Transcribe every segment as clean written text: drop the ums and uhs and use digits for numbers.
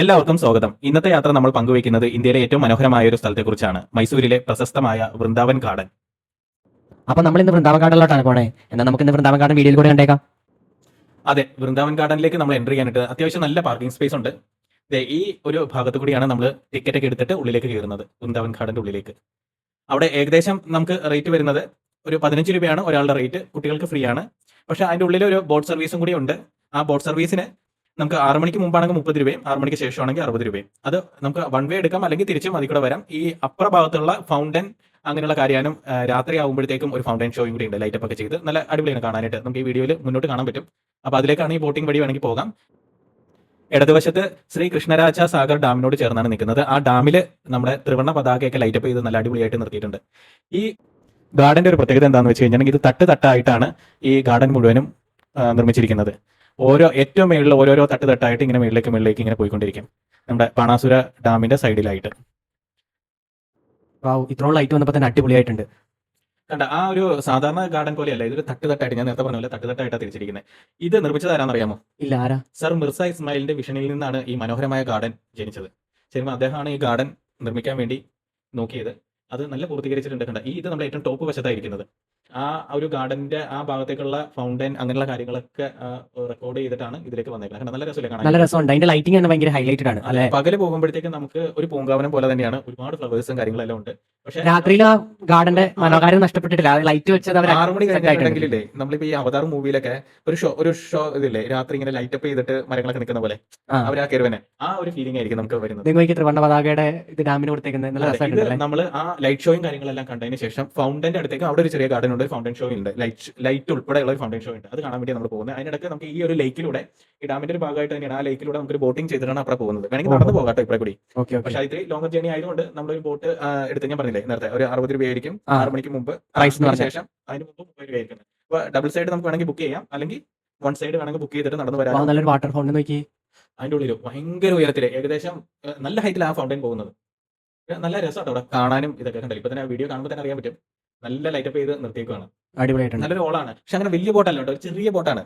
എല്ലാവർക്കും സ്വാഗതം. ഇന്നത്തെ യാത്ര നമ്മൾ പങ്കുവയ്ക്കുന്നത് ഇന്ത്യയിലെ ഏറ്റവും മനോഹരമായ ഒരു സ്ഥലത്തെക്കുറിച്ചാണ്. മൈസൂരിലെ പ്രശസ്തമായ വൃന്ദാവൻ ഗാർഡൻ. അപ്പൊ നമ്മൾ ഇന്ന് വൃന്ദാവൻ ഗാർഡനിലോട്ടാണ് പോണേ. എന്നാൽ നമുക്ക് ഇന്ന് വൃന്ദാവൻ ഗാർഡൻ വീഡിയോയിൽ കൂടെ കണ്ടേക്കാം. അതെ, വൃന്ദാവൻ ഗാർഡനിലേക്ക് നമ്മൾ എൻട്രി ചെയ്യാനായിട്ട് അത്യാവശ്യം നല്ല പാർക്കിംഗ് സ്പേസ് ഉണ്ട്. ഈ ഒരു ഭാഗത്തു കൂടിയാണ് നമ്മൾ ടിക്കറ്റ് ഒക്കെ എടുത്തിട്ട് ഉള്ളിലേക്ക് കയറുന്നത്, വൃന്ദാവൻ ഗാർഡന്റെ ഉള്ളിലേക്ക്. അവിടെ ഏകദേശം നമുക്ക് റേറ്റ് വരുന്നത് ഒരു 15 രൂപയാണ് ഒരാളുടെ റേറ്റ്. കുട്ടികൾക്ക് ഫ്രീ ആണ്. പക്ഷേ അതിന്റെ ഉള്ളിൽ ഒരു ബോട്ട് സർവീസും കൂടി ഉണ്ട്. ആ ബോട്ട് സർവീസിന് നമുക്ക് 6 മണിക്ക് മുമ്പാണെങ്കിൽ 30 രൂപയും 6 മണിക്ക് ശേഷമാണെങ്കിൽ 60 രൂപയും. അത് നമുക്ക് വൺ വേ എടുക്കാം, അല്ലെങ്കിൽ തിരിച്ചും അതിൽ കൂടെ വരാം. ഈ അപ്പുറ ഭാഗത്തുള്ള ഫൗണ്ടൻ അങ്ങനെയുള്ള കാര്യാനും രാത്രി ആകുമ്പോഴത്തേക്കും ഒരു ഫൗണ്ടൻ ഷോയും കൂടി ഉണ്ട്, ലൈറ്റപ്പ് ഒക്കെ ചെയ്ത് നല്ല അടിപൊളിയാണ് കാണാനായിട്ട്. നമുക്ക് ഈ വീഡിയോയിൽ മുന്നോട്ട് കാണാൻ പറ്റും. അപ്പോൾ അതിലേക്കാണ് ഈ ബോട്ടിംഗ് വഴി വേണമെങ്കിൽ പോകാം. ഇടതുവശത്ത് ശ്രീ കൃഷ്ണരാജ സാഗർ ഡാമിനോട് ചേർന്നാണ് നിൽക്കുന്നത്. ആ ഡാമിൽ നമ്മുടെ ത്രിവർണ്ണ പതാകയൊക്കെ ലൈറ്റപ്പ് ചെയ്ത് നല്ല അടിപൊളിയായിട്ട് നിർത്തിയിട്ടുണ്ട്. ഈ ഗാർഡന്റെ ഒരു പ്രത്യേകത എന്താണെന്ന് വെച്ച് കഴിഞ്ഞാൽ ഇത് തട്ട് തട്ടായിട്ടാണ് ഈ ഗാർഡൻ മുഴുവനും നിർമ്മിച്ചിരിക്കുന്നത്. ഏറ്റവും മേളിൽ ഓരോരോ തട്ട് തട്ടായിട്ട് ഇങ്ങനെ മേളിലേക്ക് ഇങ്ങനെ പോയിക്കൊണ്ടിരിക്കും, നമ്മുടെ ബാണാസുര ഡാമിന്റെ സൈഡിലായിട്ട്. ഇത്രയും ലൈറ്റ് വന്നപ്പോൾ തന്നെ അടിപൊളിയായിട്ടുണ്ട്. കണ്ട, ആ ഒരു സാധാരണ ഗാർഡൻ പോലെയല്ല, ഇതൊരു തട്ട് തട്ടായിട്ട്, ഞാൻ നേരത്തെ പറഞ്ഞ പോലെ തട്ട് തട്ടായിട്ടാണ് തിരിച്ചിരിക്കുന്നത്. ഇത് നിർമ്മിച്ചത് ആരാന്നറിയാമോ? ഇല്ല, ആരാ? സർ മിർസ ഇസ്മായിലിന്റെ വിഷനിൽ നിന്നാണ് ഈ മനോഹരമായ ഗാർഡൻ ജനിച്ചത്. ശരിക്കും അദ്ദേഹമാണ് ഈ ഗാർഡൻ നിർമ്മിക്കാൻ വേണ്ടി നോക്കിയത്. അത് നല്ല പൂർത്തീകരിച്ചിട്ടുണ്ട്. കണ്ട, ഇത് നമ്മുടെ ഏറ്റവും ടോപ്പ് വശത്തായിരിക്കുന്നത്. ആ ഒരു ഗാർഡന്റെ ആ ഭാഗത്തേക്കുള്ള ഫൗണ്ടൻ അങ്ങനെയുള്ള കാര്യങ്ങളൊക്കെ റെക്കോർഡ് ചെയ്തിട്ടാണ് ഇതിലേക്ക് വന്നേക്കുന്നത്. നല്ല രസമല്ലേ കാണാൻ? നല്ല രസമുണ്ട്. അതിന്റെ ലൈറ്റിംഗ് ആണ് ഭയങ്കര ഹൈലൈറ്റഡ് ആണ് അല്ലെ? പകല് പോകുമ്പോഴത്തേക്കും നമുക്ക് ഒരു പൂങ്കാവനം പോലെ തന്നെയാണ്, ഒരുപാട് ഫ്ലവേഴ്സും കാര്യങ്ങളെല്ലാം ഉണ്ട്. പക്ഷേ രാത്രിയിൽ ആ ഗാർഡന്റെ മനോഹാരം നഷ്ടപ്പെട്ടിട്ടില്ല. ലൈറ്റ് വെച്ചത് അവർ 6 മണി കഴിഞ്ഞിട്ടുണ്ടെങ്കിലേ, നമ്മളിപ്പോ ഈ അവതാർ മൂവിയിലൊക്കെ ഒരു ഷോ ഇതില്ലേ, രാത്രി ഇങ്ങനെ ലൈറ്റപ്പ് ചെയ്തിട്ട് മരങ്ങളൊക്കെ നിൽക്കുന്ന പോലെ, അവർ ആ കയറുവനെ ആ ഒരു ഫീലിംഗ് ആയിരിക്കും നമുക്ക് വരുന്നത്. നിങ്ങൾക്ക് ത്രിവർണ്ണ പതാകയുടെ ഇത് ഡാമിന് കൊടുത്തേക്കുന്നത് നല്ല രസമായിട്ടുണ്ട്. നമ്മൾ ആ ലൈറ്റ് ഷോയും കാര്യങ്ങളെല്ലാം കണ്ടതിന് ശേഷം ഫൗണ്ടന്റെ അടുത്തേക്ക് അവിടെ ഒരു ചെറിയ ഗാർഡൻ ഉണ്ട്, ഫൗണ്ടൻ ഷോ ഉണ്ട്, ലൈറ്റ് ഉൾപ്പെടെയുള്ള ഒരു ഫൗണ്ടൻ ഷോ ഉണ്ട്. അത് കാണാൻ വേണ്ടി നമ്മൾ പോകുന്നത്. അതിനിടയ്ക്ക് നമുക്ക് ഈ ഒരു ലേക്കിലൂടെ, ഈ ഡാമിന്റെ ഒരു ഭാഗമായിട്ട് തന്നെയാണ്, ആ ലേക്കിലൂടെ നമുക്ക് ബോട്ടിംഗ് ചെയ്തിട്ടാണ് അവിടെ പോകുന്നത്. വേണമെങ്കിൽ നടന്നു പോകാട്ടോ ഇവിടെ കൂടി. പക്ഷേ ഇത്തിരി ലോങ്ങർ ജേണി ആയതുകൊണ്ട് നമ്മളൊരു ബോട്ട് എടുത്ത്, ഞാൻ പറഞ്ഞില്ലേ നേരത്തെ, ഒരു 60 രൂപയായിരിക്കും 6 മണിക്ക് മുമ്പ്. ശേഷം അതിന് മുമ്പ് 30 രൂപയായിരിക്കും. അപ്പൊ ഡബിൾ സൈഡ് നമുക്ക് വേണമെങ്കിൽ ബുക്ക് ചെയ്യാം, അല്ലെങ്കിൽ വൺ സൈഡ് വേണമെങ്കിൽ ബുക്ക് ചെയ്തിട്ട് നടന്നു വരാം. നല്ലൊരു വാട്ടർ ഫൗണ്ടൻ നോക്കി. അതിന്റെ ഉള്ളിൽ ഭയങ്കര ഉയരത്തില്, ഏകദേശം നല്ല ഹൈറ്റിൽ ആ ഫൗണ്ടൻ പോകുന്നത്. നല്ല രസമാട്ടോ അവിടെ കാണാനും. ഇതൊക്കെ കണ്ടല്ലോ, ഇപ്പൊ തന്നെ വീഡിയോ കാണുമ്പോൾ തന്നെ അറിയാൻ പറ്റും. നല്ല ലൈറ്റപ്പ് ചെയ്ത് നിർത്തിയേക്കാണ്. അടിപൊളിയായിട്ടുണ്ട്. നല്ലൊരു ഓളാണ്. പക്ഷെ അങ്ങനെ വലിയ ബോട്ടല്ല കേട്ടോ, ഒരു ചെറിയ ബോട്ടാണ്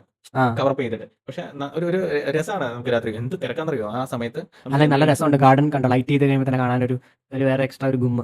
കവറപ്പ് ചെയ്തിട്ട്. പക്ഷെ ഒരു രസമാണ്. നമുക്ക് രാത്രി എന്ത് തിരക്കാന്നറിയോ ആ സമയത്ത്. നല്ല രസമുണ്ട്. ഗാർഡൻ കണ്ടോ, ലൈറ്റ് ചെയ്ത് കഴിയുമ്പോൾ തന്നെ കാണാൻ ഒരു വേറെ എക്സ്ട്രാ ഒരു ഗുമ്മ.